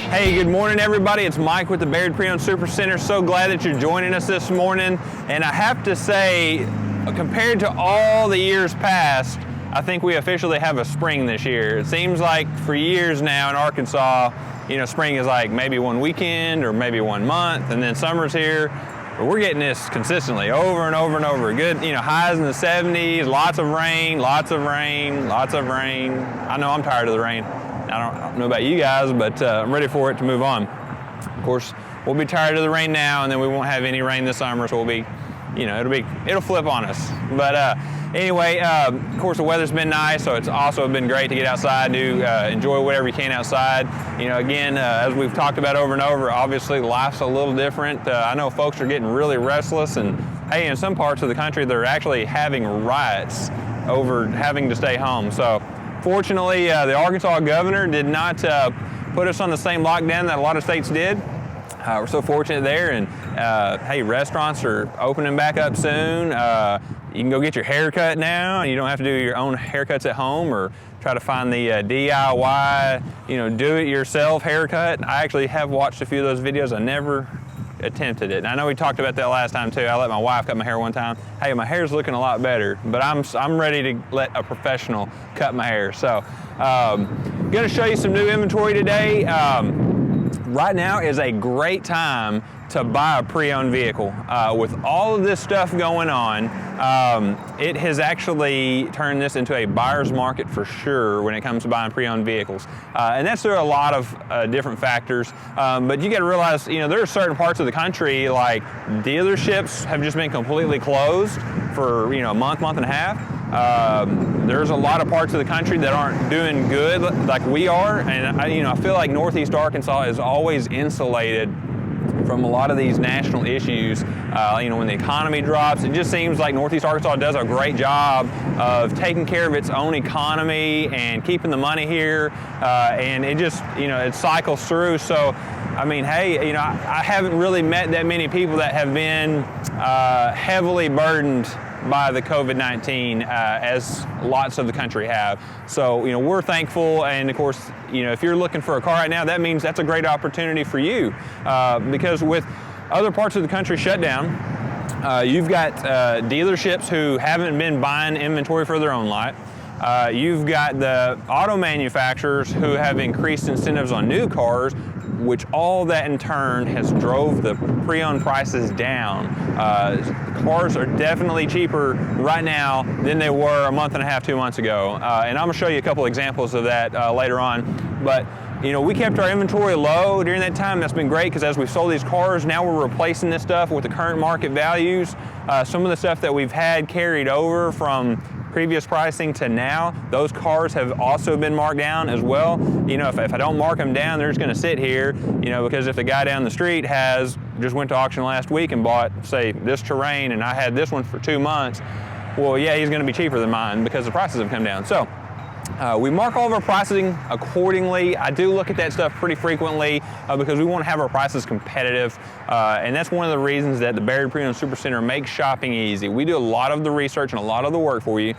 Hey, good morning everybody. It's Mike with the Bayird Pre-Owned Super Center. So glad that you're joining us this morning. And I have to say, compared to all the years past, I think we officially have a spring this year. It seems like for years now in Arkansas, spring is like maybe one weekend or maybe 1 month, and then summer's here. But we're getting this consistently over and over and over. Good, highs in the 70s, lots of rain, lots of rain, lots of rain. I know I'm tired of the rain. I don't know about you guys, but I'm ready for it to move on. Of course, we'll be tired of the rain now, and then we won't have any rain this summer, so we'll be, it'll flip on us. But anyway, of course, the weather's been nice, so it's also been great to get outside, to enjoy whatever you can outside. Again, as we've talked about over and over, obviously life's a little different. I know folks are getting really restless, and hey, in some parts of the country, they're actually having riots over having to stay home. So fortunately, the Arkansas governor did not put us on the same lockdown that a lot of states did. We're so fortunate there, and hey, restaurants are opening back up soon. You can go get your hair cut now, and you don't have to do your own haircuts at home or try to find the DIY, do-it-yourself haircut. I actually have watched a few of those videos. I never attempted it. And I know we talked about that last time too. I let my wife cut my hair one time. Hey, my hair's looking a lot better, but I'm ready to let a professional cut my hair. So, gonna show you some new inventory today. Right now is a great time to buy a pre-owned vehicle. With all of this stuff going on, it has actually turned this into a buyer's market for sure when it comes to buying pre-owned vehicles. And that's through a lot of different factors. But you got to realize, there are certain parts of the country, like dealerships have just been completely closed for, a month and a half. There's a lot of parts of the country that aren't doing good like we are. And I feel like Northeast Arkansas is always insulated from a lot of these national issues. When the economy drops, it just seems like Northeast Arkansas does a great job of taking care of its own economy and keeping the money here, and it just, it cycles through. So, hey, I haven't really met that many people that have been heavily burdened by the COVID-19 as lots of the country have. So, we're thankful, and of course, if you're looking for a car right now, that means that's a great opportunity for you, because with other parts of the country shut down, you've got dealerships who haven't been buying inventory for their own lot. You've got the auto manufacturers who have increased incentives on new cars, which all that in turn has drove the pre-owned prices down. Cars are definitely cheaper right now than they were a month and a half, 2 months ago. And I'm gonna show you a couple examples of that later on. But we kept our inventory low during that time. That's been great, because as we've sold these cars, now we're replacing this stuff with the current market values. Some of the stuff that we've had carried over from previous pricing to now, those cars have also been marked down as well. If I don't mark them down, they're just going to sit here, because if the guy down the street just went to auction last week and bought, say, this Terrain, and I had this one for 2 months, well, yeah, he's going to be cheaper than mine because the prices have come down. So we mark all of our pricing accordingly. I do look at that stuff pretty frequently because we want to have our prices competitive, and that's one of the reasons that the Bayird Pre-Owned Super Center makes shopping easy. We do a lot of the research and a lot of the work for you.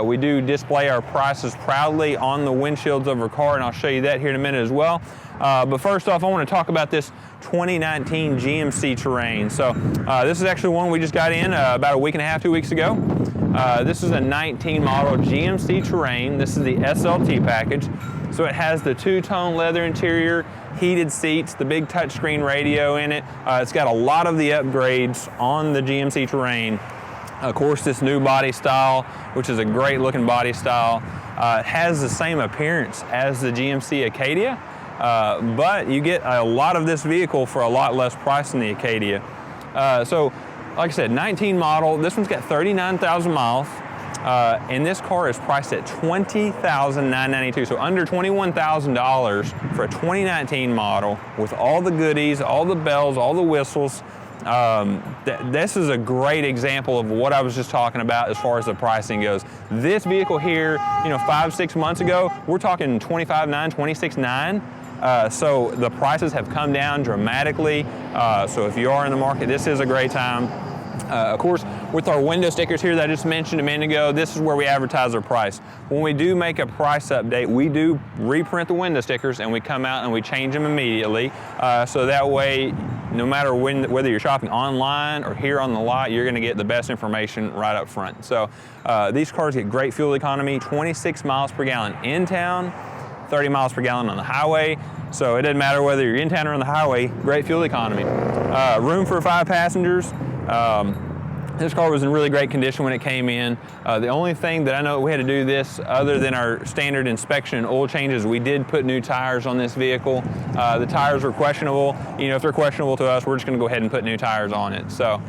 We do display our prices proudly on the windshields of our car, and I'll show you that here in a minute as well. But first off, I want to talk about this 2019 GMC Terrain. So this is actually one we just got in about a week and a half, 2 weeks ago. This is a 19 model GMC Terrain. This is the SLT package. So it has the two-tone leather interior, heated seats, the big touchscreen radio in it. It's got a lot of the upgrades on the GMC Terrain. Of course, this new body style, which is a great looking body style, has the same appearance as the GMC Acadia, but you get a lot of this vehicle for a lot less price than the Acadia. So, like I said, 19 model. This one's got 39,000 miles, and this car is priced at $20,992, so under $21,000 for a 2019 model with all the goodies, all the bells, all the whistles. This is a great example of what I was just talking about as far as the pricing goes. This vehicle here, 5-6 months ago, we're talking $25,900, $26,900. So the prices have come down dramatically. So if you are in the market, this is a great time. Of course, with our window stickers here that I just mentioned a minute ago, this is where we advertise our price. When we do make a price update, we do reprint the window stickers and we come out and we change them immediately. So that way, no matter whether you're shopping online or here on the lot, you're gonna get the best information right up front. So these cars get great fuel economy, 26 miles per gallon in town, 30 miles per gallon on the highway. So it doesn't matter whether you're in town or on the highway, great fuel economy. Room for 5 passengers. This car was in really great condition when it came in. The only thing that I know we had to do this other than our standard inspection and oil changes, we did put new tires on this vehicle. The tires were questionable. You know, if they're questionable to us, we're just gonna go ahead and put new tires on it. So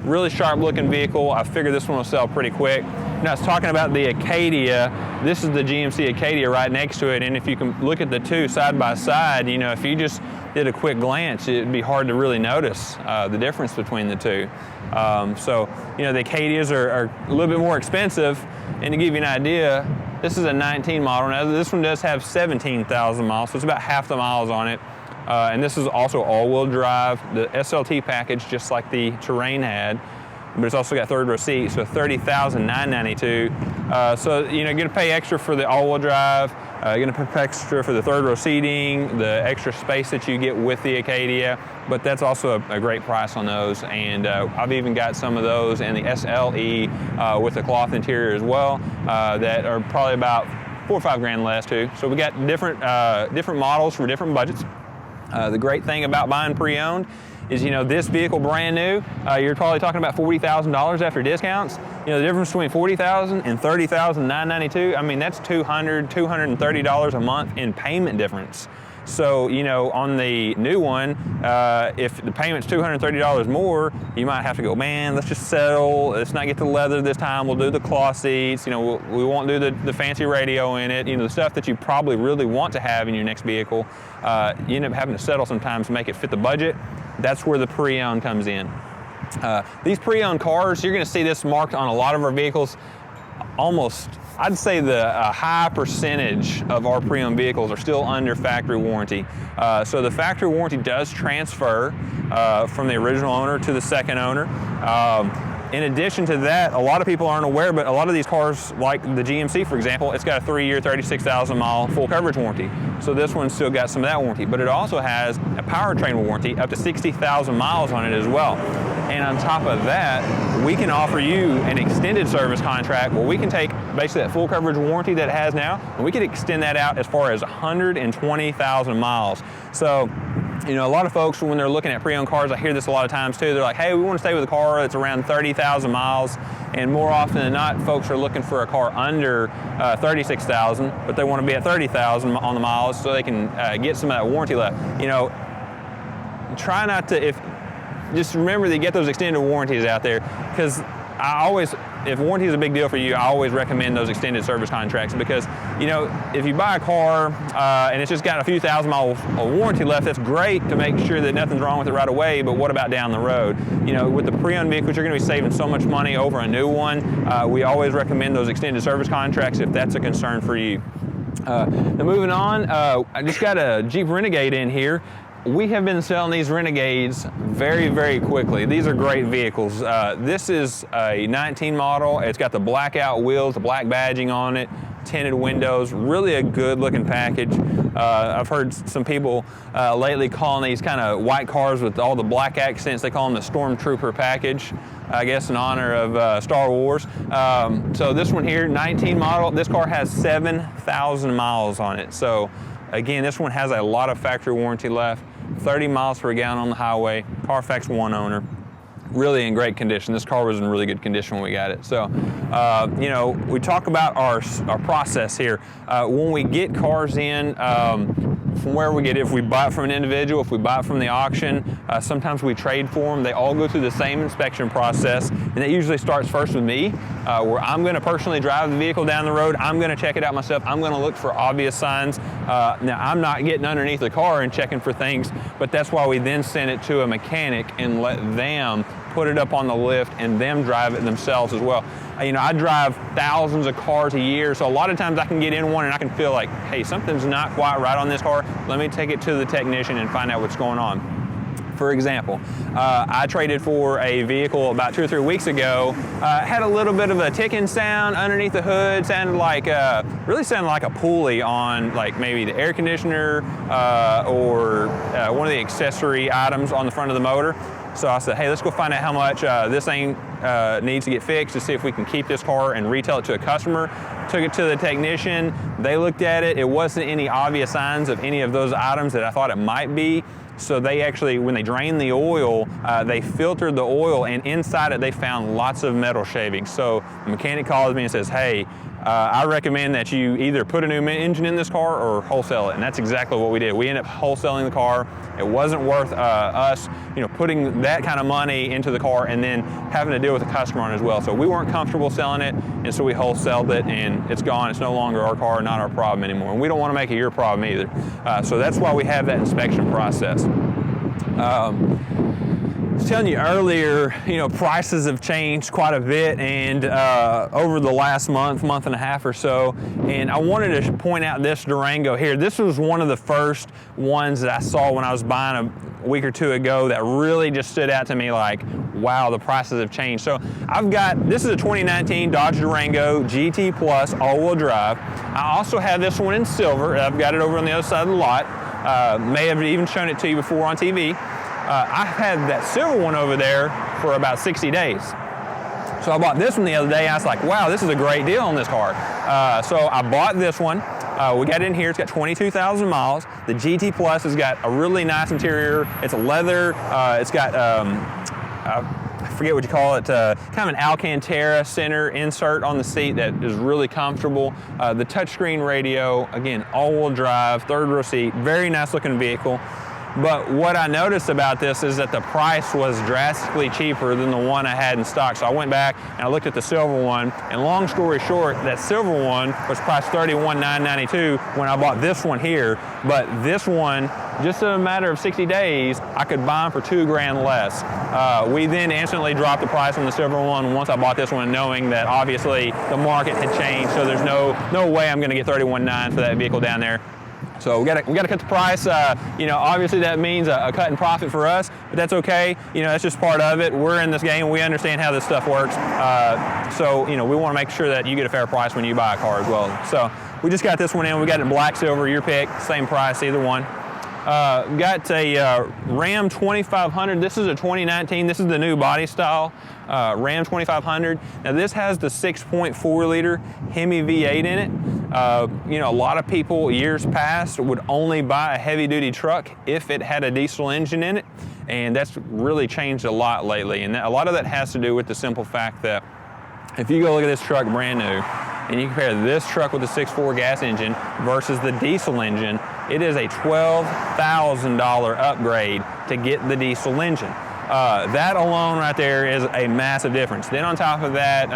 really sharp looking vehicle. I figure this one will sell pretty quick. Now, I was talking about the Acadia. This is the GMC Acadia right next to it, and if you can look at the two side by side, you know, if you just did a quick glance, it'd be hard to really notice the difference between the two. So, you know, the Acadias are a little bit more expensive, and to give you an idea, this is a 19 model. Now, this one does have 17,000 miles, so it's about half the miles on it. And this is also all-wheel drive, the SLT package, just like the Terrain had, but it's also got third row seats, so $30,992. So, you know, you're gonna pay extra for the all-wheel drive, you're gonna pay extra for the third row seating, the extra space that you get with the Acadia, but that's also a great price on those. And I've even got some of those in the SLE with the cloth interior as well, that are probably about $4 or $5 grand less too. So we got different models for different budgets. The great thing about buying pre-owned is, you know, this vehicle brand new, you're probably talking about $40,000 after discounts. You know, the difference between $40,000 and $30,992, I mean, that's $230 a month in payment difference. So, you know, on the new one, if the payment's $230 more, you might have to go, man, let's just settle. Let's not get the leather this time. We'll do the cloth seats. You know, we won't do the fancy radio in it. You know, the stuff that you probably really want to have in your next vehicle. You end up having to settle sometimes to make it fit the budget. That's where the pre-owned comes in. These pre-owned cars, you're going to see this marked on a lot of our vehicles. Almost, I'd say a high percentage of our pre-owned vehicles are still under factory warranty. So the factory warranty does transfer from the original owner to the second owner. In addition to that, a lot of people aren't aware, but a lot of these cars, like the GMC, for example, it's got a 3-year, 36,000 mile full coverage warranty. So this one's still got some of that warranty, but it also has a powertrain warranty up to 60,000 miles on it as well. And on top of that, we can offer you an extended service contract where we can take basically that full coverage warranty that it has now, and we can extend that out as far as 120,000 miles. So, you know, a lot of folks, when they're looking at pre-owned cars, I hear this a lot of times too, they're like, hey, we want to stay with a car that's around 30,000 miles. And more often than not, folks are looking for a car under 36,000, but they want to be at 30,000 on the miles so they can get some of that warranty left. You know, try not to, just remember to get those extended warranties out there, because if warranty is a big deal for you, I always recommend those extended service contracts, because, you know, if you buy a car and it's just got a few thousand miles of warranty left, that's great to make sure that nothing's wrong with it right away, but what about down the road? You know, with the pre-owned vehicles, you're going to be saving so much money over a new one. We always recommend those extended service contracts if that's a concern for you. Now moving on, I just got a Jeep Renegade in here. We have been selling these Renegades very, very quickly. These are great vehicles. This is a 19 model. It's got the blackout wheels, the black badging on it, tinted windows, really a good looking package. I've heard some people lately calling these kind of white cars with all the black accents, they call them the Stormtrooper package, I guess in honor of Star Wars. So this one here, 19 model, this car has 7,000 miles on it. So again, this one has a lot of factory warranty left. 30 miles per gallon on the highway, Carfax one owner, really in great condition. This car was in really good condition when we got it. So, you know, we talk about our process here. When we get cars in, from where we get it, if we buy it from an individual, if we buy it from the auction, sometimes we trade for them. They all go through the same inspection process, and that usually starts first with me, where I'm going to personally drive the vehicle down the road. I'm going to check it out myself. I'm going to look for obvious signs. Now, I'm not getting underneath the car and checking for things, but that's why we then send it to a mechanic and let them put it up on the lift and them drive it themselves as well. You know, I drive thousands of cars a year, so a lot of times I can get in one and I can feel like, hey, something's not quite right on this car. Let me take it to the technician and find out what's going on. For example, I traded for a vehicle about 2 or 3 weeks ago. Had a little bit of a ticking sound underneath the hood. Really sounded like a pulley on like maybe the air conditioner or one of the accessory items on the front of the motor. So I said, hey, let's go find out how much this thing needs to get fixed to see if we can keep this car and retail it to a customer. Took it to the technician. They looked at it. It wasn't any obvious signs of any of those items that I thought it might be. So they actually, when they drained the oil, they filtered the oil, and inside it they found lots of metal shavings. So the mechanic calls me and says, hey, I recommend that you either put a new engine in this car or wholesale it. And that's exactly what we did. We ended up wholesaling the car. It wasn't worth us, putting that kind of money into the car and then having to deal with the customer on it as well. So we weren't comfortable selling it, and so we wholesaled it, and it's gone. It's no longer our car, not our problem anymore. And we don't want to make it your problem either. So that's why we have that inspection process. I was telling you earlier, prices have changed quite a bit, and over the last month and a half or so, and I wanted to point out this Durango here. This was one of the first ones that I saw when I was buying a week or two ago that really just stood out to me like, wow, the prices have changed. So this is a 2019 Dodge Durango GT Plus all-wheel drive. I also have this one in silver. I've got it over on the other side of the lot. May have even shown it to you before on TV. I had that silver one over there for about 60 days. So I bought this one the other day. I was like, wow, this is a great deal on this car. So I bought this one. We got it in here. It's got 22,000 miles. The GT Plus has got a really nice interior. It's leather. It's got, I forget what you call it, kind of an Alcantara center insert on the seat that is really comfortable. The touchscreen radio, again, all-wheel drive, third row seat, very nice looking vehicle. But what I noticed about this is that the price was drastically cheaper than the one I had in stock. So I went back and I looked at the silver one, and long story short, that silver one was priced $31,992 when I bought this one here. But this one, just in a matter of 60 days, I could buy them for $2,000 less. We then instantly dropped the price on the silver one once I bought this one, knowing that obviously the market had changed, so there's no way I'm gonna get $31,900 for that vehicle down there. So we gotta cut the price. Obviously that means a cut in profit for us, but that's okay. That's just part of it. We're in this game. We understand how this stuff works. So we want to make sure that you get a fair price when you buy a car as well. So we just got this one in. We got it in black, silver, your pick, same price, either one. Got a Ram 2500. This is a 2019. This is the new body style Ram 2500. Now this has the 6.4 liter Hemi V8 in it. A lot of people years past would only buy a heavy duty truck if it had a diesel engine in it, and that's really changed a lot lately. And a lot of that has to do with the simple fact that if you go look at this truck brand new and you compare this truck with the 6.4 gas engine versus the diesel engine, it is a $12,000 upgrade to get the diesel engine. That alone right there is a massive difference. Then on top of that,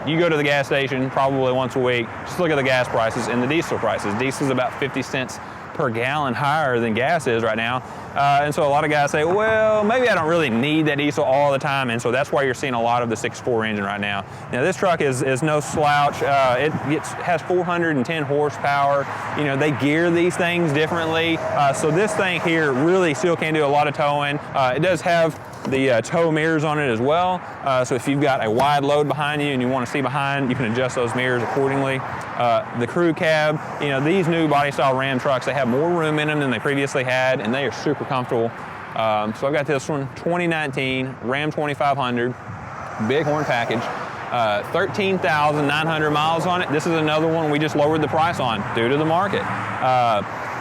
you go to the gas station probably once a week, just look at the gas prices and the diesel prices. Diesel's about 50 cents per gallon higher than gas is right now. And so a lot of guys say, well, maybe I don't really need that diesel all the time. And so that's why you're seeing a lot of the 6.4 engine right now. Now this truck is no slouch. It has 410 horsepower. They gear these things differently. So this thing here really still can do a lot of towing. It does have the tow mirrors on it as well. So if you've got a wide load behind you and you want to see behind, you can adjust those mirrors accordingly. The crew cab, these new body style Ram trucks, they have more room in them than they previously had, and they are super comfortable. So I've got this one, 2019 Ram 2500, Bighorn package, 13,900 miles on it. This is another one we just lowered the price on due to the market.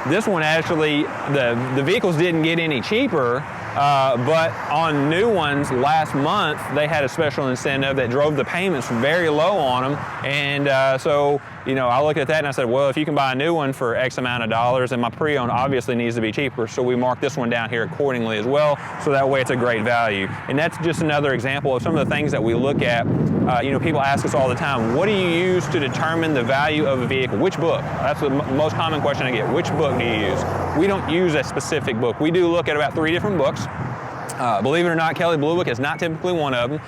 This one actually, the vehicles didn't get any cheaper, but on new ones last month, they had a special incentive that drove the payments very low on them. And so I looked at that and I said, well, if you can buy a new one for X amount of dollars, and my pre-owned obviously needs to be cheaper, so we marked this one down here accordingly as well, so that way it's a great value. And that's just another example of some of the things that we look at. People ask us all the time, what do you use to determine the value of a vehicle? Which book? That's the most common question I get. Which book do you use? We don't use a specific book. We do look at about 3 different books. Believe it or not, Kelley Blue Book is not typically one of them.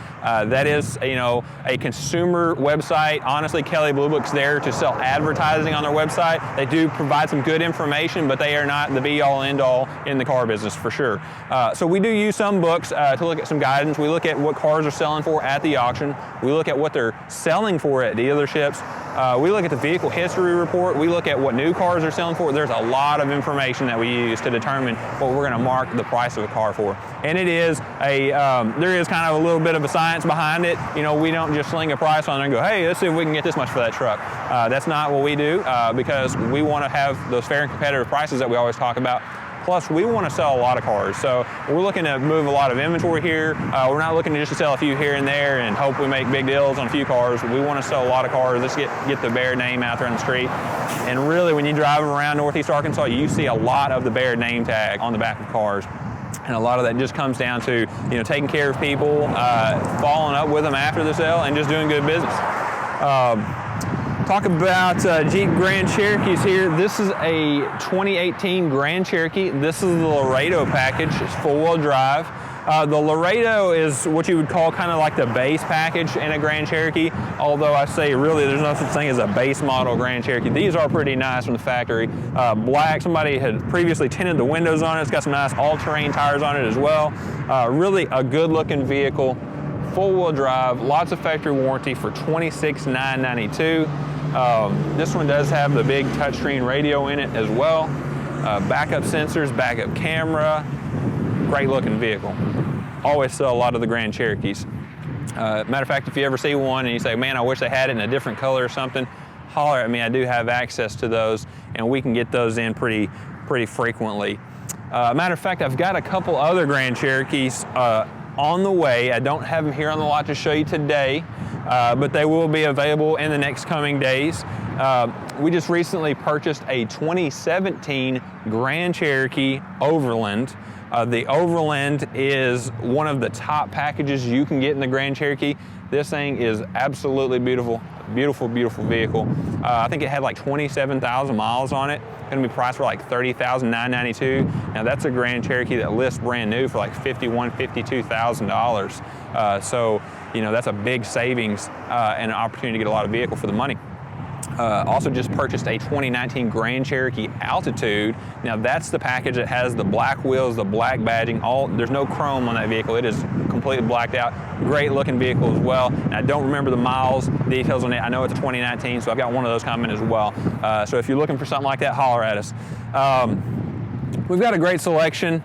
That is, a consumer website. Honestly, Kelley Blue Book's there to sell advertising on their website. They do provide some good information, but they are not the be-all, end-all. in the car business for sure. So we do use some books to look at some guidance. We look at what cars are selling for at the auction. We look at what they're selling for at dealerships. We look at the vehicle history report. We look at what new cars are selling for. There's a lot of information that we use to determine what we're going to mark the price of a car for. And it is there is kind of a little bit of a science behind it. You know, we don't just sling a price on it and go, hey, let's see if we can get this much for that truck. That's not what we do because we want to have those fair and competitive prices that we always talk about. Plus, we want to sell a lot of cars. So we're looking to move a lot of inventory here. We're not looking to just sell a few here and there and hope we make big deals on a few cars. We want to sell a lot of cars. Let's get the Bayird name out there on the street. And really, when you drive around Northeast Arkansas, you see a lot of the Bayird name tag on the back of cars. And a lot of that just comes down to, you know, taking care of people, following up with them after the sale, and just doing good business. Talk about Jeep Grand Cherokees here. This is a 2018 Grand Cherokee. This is the Laredo package. It's four-wheel drive. The Laredo is what you would call kind of like the base package in a Grand Cherokee, although I say really there's no such thing as a base model Grand Cherokee. These are pretty nice from the factory. Black, somebody had previously tinted the windows on it. It's got some nice all-terrain tires on it as well. Really a good-looking vehicle. Four-wheel drive, lots of factory warranty for $26,992. This one does have the big touchscreen radio in it as well. Backup sensors, backup camera, great looking vehicle. Always sell a lot of the Grand Cherokees. Matter of fact, if you ever see one and you say, man, I wish they had it in a different color or something, holler at me. I do have access to those and we can get those in pretty frequently. Matter of fact, I've got a couple other Grand Cherokees on the way. I don't have them here on the lot to show you today, but they will be available in the next coming days. We just recently purchased a 2017 Grand Cherokee Overland. The Overland is one of the top packages you can get in the Grand Cherokee. This thing is absolutely beautiful, beautiful, beautiful vehicle. I think it had like 27,000 miles on it. Going to be priced for like $30,992. Now that's a Grand Cherokee that lists brand new for like $51,000, $52,000. So, you know, that's a big savings and an opportunity to get a lot of vehicle for the money. Also just purchased a 2019 Grand Cherokee Altitude. Now that's the package that has the black wheels, the black badging, there's no chrome on that vehicle. It is completely blacked out. Great looking vehicle as well. And I don't remember the miles, details on it. I know it's a 2019, so I've got one of those coming as well. So if you're looking for something like that, holler at us. We've got a great selection,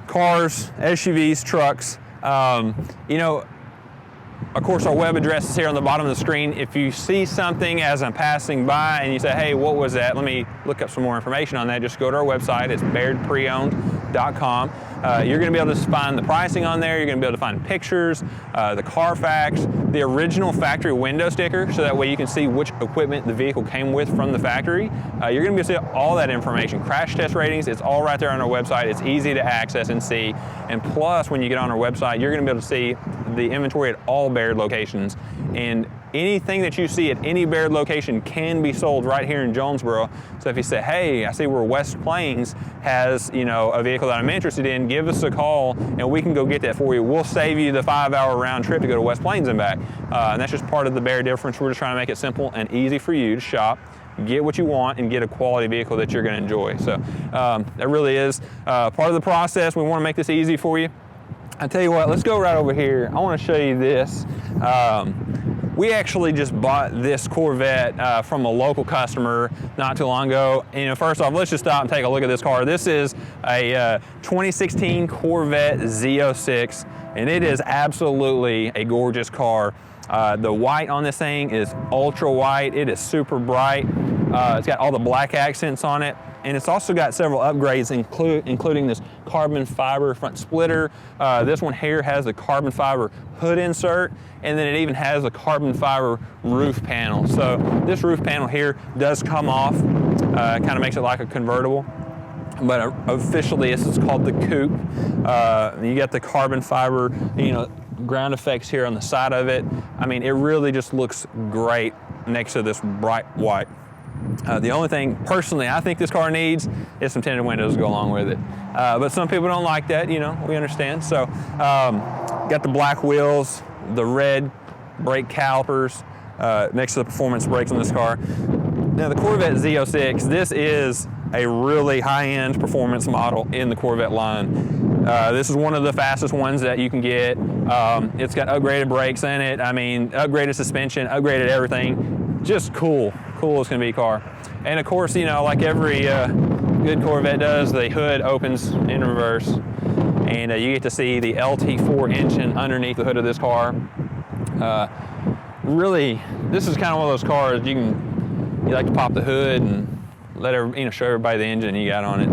cars, SUVs, trucks. You know, of course, our web address is here on the bottom of the screen. If you see something as I'm passing by and you say, hey, what was that? Let me look up some more information on that. Just go to our website. It's BayardPreOwned.com. You're going to be able to find the pricing on there. You're going to be able to find pictures, the Carfax, the original factory window sticker, so that way you can see which equipment the vehicle came with from the factory. You're going to be able to see all that information. Crash test ratings, it's all right there on our website. It's easy to access and see. And plus, when you get on our website, you're going to be able to see the inventory at all Bayard locations. And anything that you see at any Bayard location can be sold right here in Jonesboro. So if you say, hey, I see where West Plains has, you know, a vehicle that I'm interested in, give us a call and we can go get that for you. We'll save you the 5-hour round trip to go to West Plains and back. And that's just part of the Bayard difference. We're just trying to make it simple and easy for you to shop, get what you want, and get a quality vehicle that you're going to enjoy. So that really is part of the process. We want to make this easy for you. I tell you what, let's go right over here. I want to show you this. We actually just bought this Corvette from a local customer not too long ago. You know, first off, let's just stop and take a look at this car. This is a 2016 Corvette Z06, and it is absolutely a gorgeous car. The white on this thing is ultra white. It is super bright. It's got all the black accents on it. And it's also got several upgrades, including this carbon fiber front splitter. This one here has the carbon fiber hood insert, and then it even has a carbon fiber roof panel. So this roof panel here does come off, kind of makes it like a convertible. But officially, this is called the coupe. You got the carbon fiber, you know, ground effects here on the side of it. I mean, it really just looks great next to this bright white. The only thing, personally, I think this car needs is some tinted windows to go along with it. But some people don't like that, you know, we understand. So, got the black wheels, the red brake calipers, next to the performance brakes on this car. Now the Corvette Z06, this is a really high-end performance model in the Corvette line. This is one of the fastest ones that you can get. It's got upgraded brakes in it. I mean, upgraded suspension, upgraded everything. Just cool, coolest can be car. And of course, you know, like every good Corvette does, the hood opens in reverse, and you get to see the LT4 engine underneath the hood of this car. Really, this is kind of one of those cars you like to pop the hood and show everybody the engine you got on it.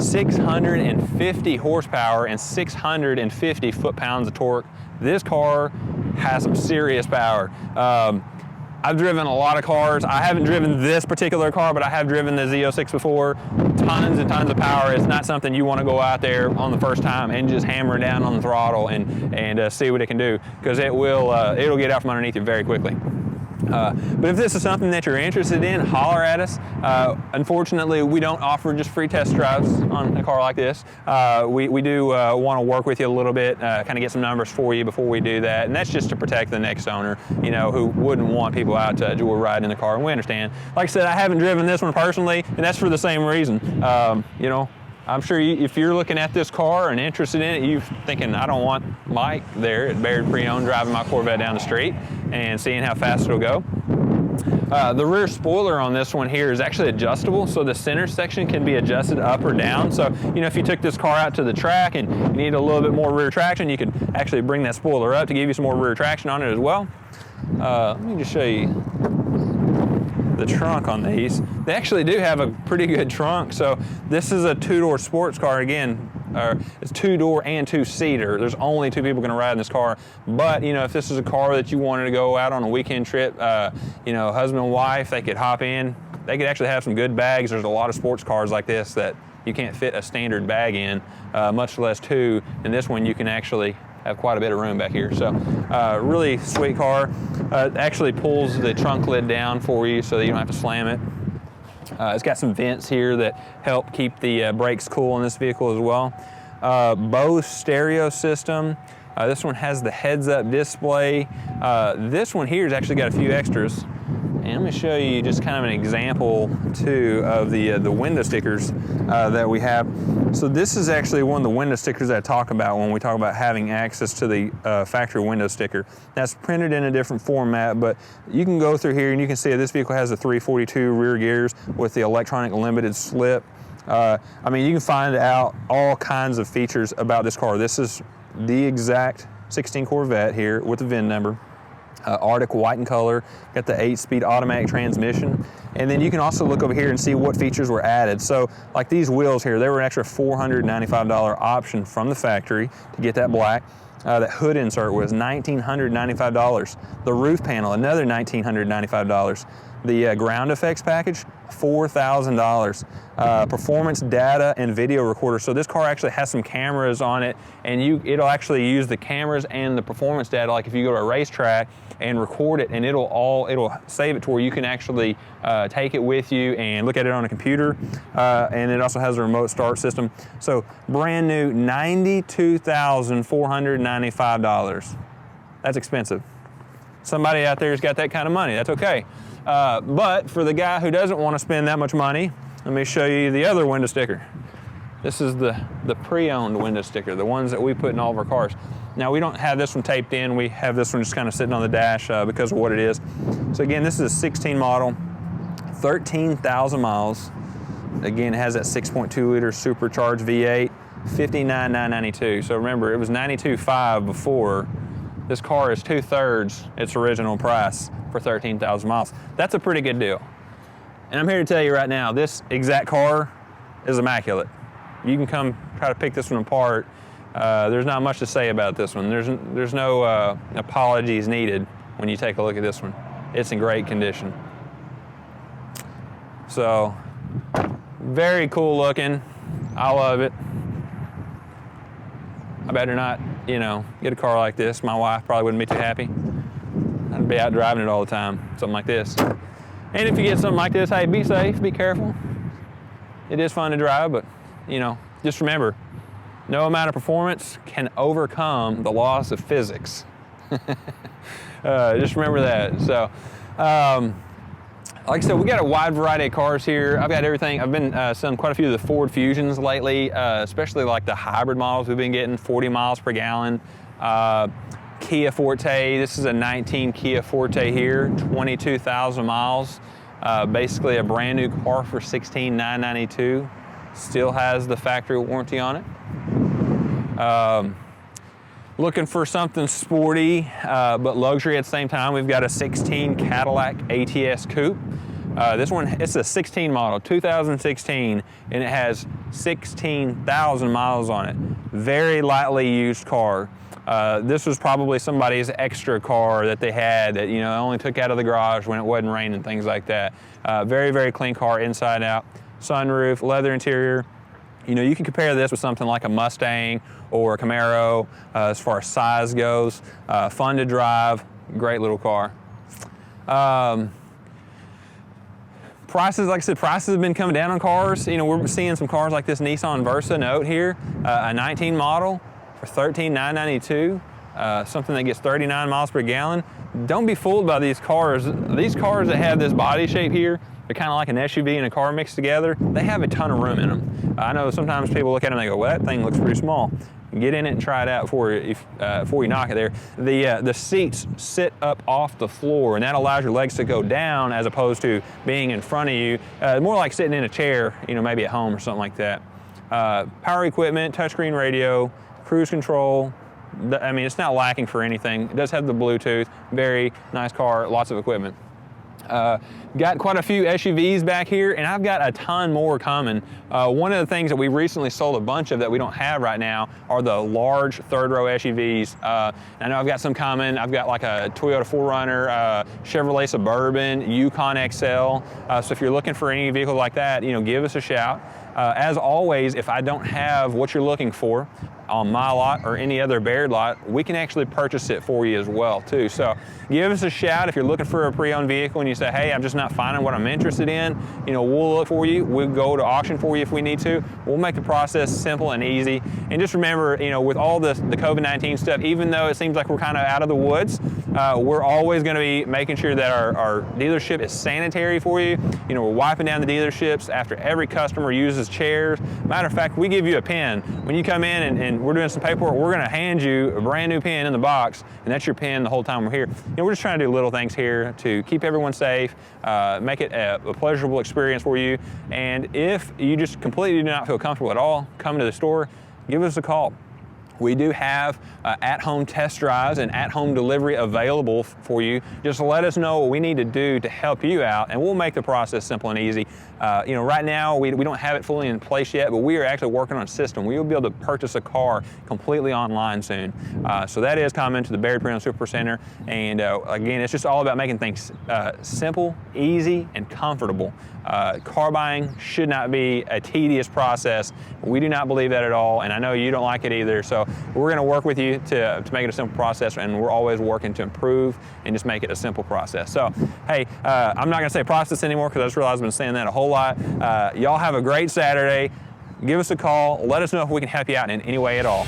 650 horsepower and 650 foot-pounds of torque. This car has some serious power. I've driven a lot of cars. I haven't driven this particular car, but I have driven the Z06 before. Tons and tons of power. It's not something you want to go out there on the first time and just hammer down on the throttle and see what it can do, because it'll get out from underneath you very quickly. But if this is something that you're interested in, holler at us. Unfortunately, we don't offer just free test drives on a car like this. We do want to work with you a little bit, kind of get some numbers for you before we do that, and that's just to protect the next owner, you know, who wouldn't want people out to joyride in the car, and we understand. Like I said, I haven't driven this one personally, and that's for the same reason. You know, I'm sure if you're looking at this car and interested in it, you're thinking, I don't want Mike there at Bayird Pre-Owned driving my Corvette down the street and seeing how fast it'll go. The rear spoiler on this one here is actually adjustable, so the center section can be adjusted up or down. So, you know, if you took this car out to the track and you need a little bit more rear traction, you could actually bring that spoiler up to give you some more rear traction on it as well. Let me just show you the trunk on these. They actually do have a pretty good trunk. So this is a two-door sports car. Again, it's two-door and two-seater. There's only two people going to ride in this car. But, you know, if this is a car that you wanted to go out on a weekend trip, you know, husband and wife, they could hop in. They could actually have some good bags. There's a lot of sports cars like this that you can't fit a standard bag in, much less two. And this one you can actually have quite a bit of room back here. So really sweet car. It actually pulls the trunk lid down for you so that you don't have to slam it. It's got some vents here that help keep the brakes cool in this vehicle as well. Bose stereo system. This one has the heads-up display. This one here has actually got a few extras. And I'm going to show you just kind of an example too of the window stickers that we have. So this is actually one of the window stickers that I talk about when we talk about having access to the factory window sticker. That's printed in a different format, but you can go through here and you can see this vehicle has the 342 rear gears with the electronic limited slip. I mean, you can find out all kinds of features about this car. This is the exact 16 Corvette here with the VIN number. Arctic white in color, got the 8-speed automatic transmission. And then you can also look over here and see what features were added. So like these wheels here, they were an extra $495 option from the factory to get that black. That hood insert was $1,995. The roof panel, another $1,995. The ground effects package, $4,000. Performance data and video recorder. So this car actually has some cameras on it, and it'll actually use the cameras and the performance data. Like if you go to a racetrack and record it, and it'll save it to where you can actually take it with you and look at it on a computer. And it also has a remote start system. So brand new, $92,495. That's expensive. Somebody out there's got that kind of money. That's okay. But for the guy who doesn't want to spend that much money, let me show you the other window sticker. This is the pre-owned window sticker, the ones that we put in all of our cars. Now we don't have this one taped in. We have this one just kind of sitting on the dash because of what it is. So again, this is a 16 model, 13,000 miles. Again, it has that 6.2 liter supercharged V8, $59,992. So remember, it was $92,500 before. This car is 2/3 its original price for 13,000 miles. That's a pretty good deal. And I'm here to tell you right now, this exact car is immaculate. You can come try to pick this one apart. There's not much to say about this one. There's no apologies needed when you take a look at this one. It's in great condition. So, very cool looking. I love it. I better not, you know, get a car like this. My wife probably wouldn't be too happy. I'd be out driving it all the time, something like this. And if you get something like this, hey, be safe, be careful. It is fun to drive, but, you know, just remember, no amount of performance can overcome the laws of physics. Just remember that. So, Like I said, we got a wide variety of cars here. I've got everything. I've been selling quite a few of the Ford Fusions lately, especially like the hybrid models we've been getting, 40 miles per gallon. Kia Forte, this is a 19 Kia Forte here, 22,000 miles. Basically a brand new car for $16,992. Still has the factory warranty on it. Looking for something sporty, but luxury at the same time. We've got a 16 Cadillac ATS Coupe. This one, it's a 16 model, 2016, and it has 16,000 miles on it. Very lightly used car. This was probably somebody's extra car that they had that, you know, only took out of the garage when it wasn't raining, things like that. Very, very clean car inside out. Sunroof, leather interior. You know, you can compare this with something like a Mustang or a Camaro as far as size goes. Fun to drive, great little car. Prices, like I said, prices have been coming down on cars. You know, we're seeing some cars like this Nissan Versa Note here, a 19 model for $13,992. Something that gets 39 miles per gallon. Don't be fooled by these cars. These cars that have this body shape here, they're kind of like an SUV and a car mixed together. They have a ton of room in them. I know sometimes people look at them and they go, well, that thing looks pretty small. Get in it and try it out before you knock it there. The seats sit up off the floor, and that allows your legs to go down as opposed to being in front of you. More like sitting in a chair, you know, maybe at home or something like that. Power equipment, touchscreen radio, cruise control. I mean, it's not lacking for anything. It does have the Bluetooth. Very nice car, lots of equipment. Got quite a few SUVs back here, and I've got a ton more coming. One of the things that we recently sold a bunch of that we don't have right now are the large third row SUVs. I know I've got some coming. I've got like a Toyota 4Runner, Chevrolet Suburban, Yukon XL. So if you're looking for any vehicle like that, you know, give us a shout. As always, if I don't have what you're looking for on my lot or any other Bayird lot, we can actually purchase it for you as well too. So give us a shout if you're looking for a pre-owned vehicle and you say, hey, I'm just not finding what I'm interested in. You know, we'll look for you. We'll go to auction for you if we need to. We'll make the process simple and easy. And just remember, you know, with all the COVID-19 stuff, even though it seems like we're kind of out of the woods, we're always going to be making sure that our dealership is sanitary for you. You know, we're wiping down the dealerships after every customer uses chairs. Matter of fact, we give you a pen. When you come in and we're doing some paperwork, we're going to hand you a brand new pen in the box, and that's your pen the whole time we're here. You know, we're just trying to do little things here to keep everyone safe, make it a pleasurable experience for you. And if you just completely do not feel comfortable at all coming to the store, give us a call. We do have at-home test drives and at-home delivery available for you. Just let us know what we need to do to help you out, and we'll make the process simple and easy. You know, right now we don't have it fully in place yet, but we are actually working on a system. We will be able to purchase a car completely online soon. So that is coming to the Bayird Pre-Owned Super Center. And again, it's just all about making things simple, easy, and comfortable. Car buying should not be a tedious process. We do not believe that at all, and I know you don't like it either. So we're going to work with you to make it a simple process, and we're always working to improve and just make it a simple process. So, hey, I'm not going to say process anymore because I just realized I've been saying that a whole lot. Y'all have a great Saturday. Give us a call. Let us know if we can help you out in any way at all.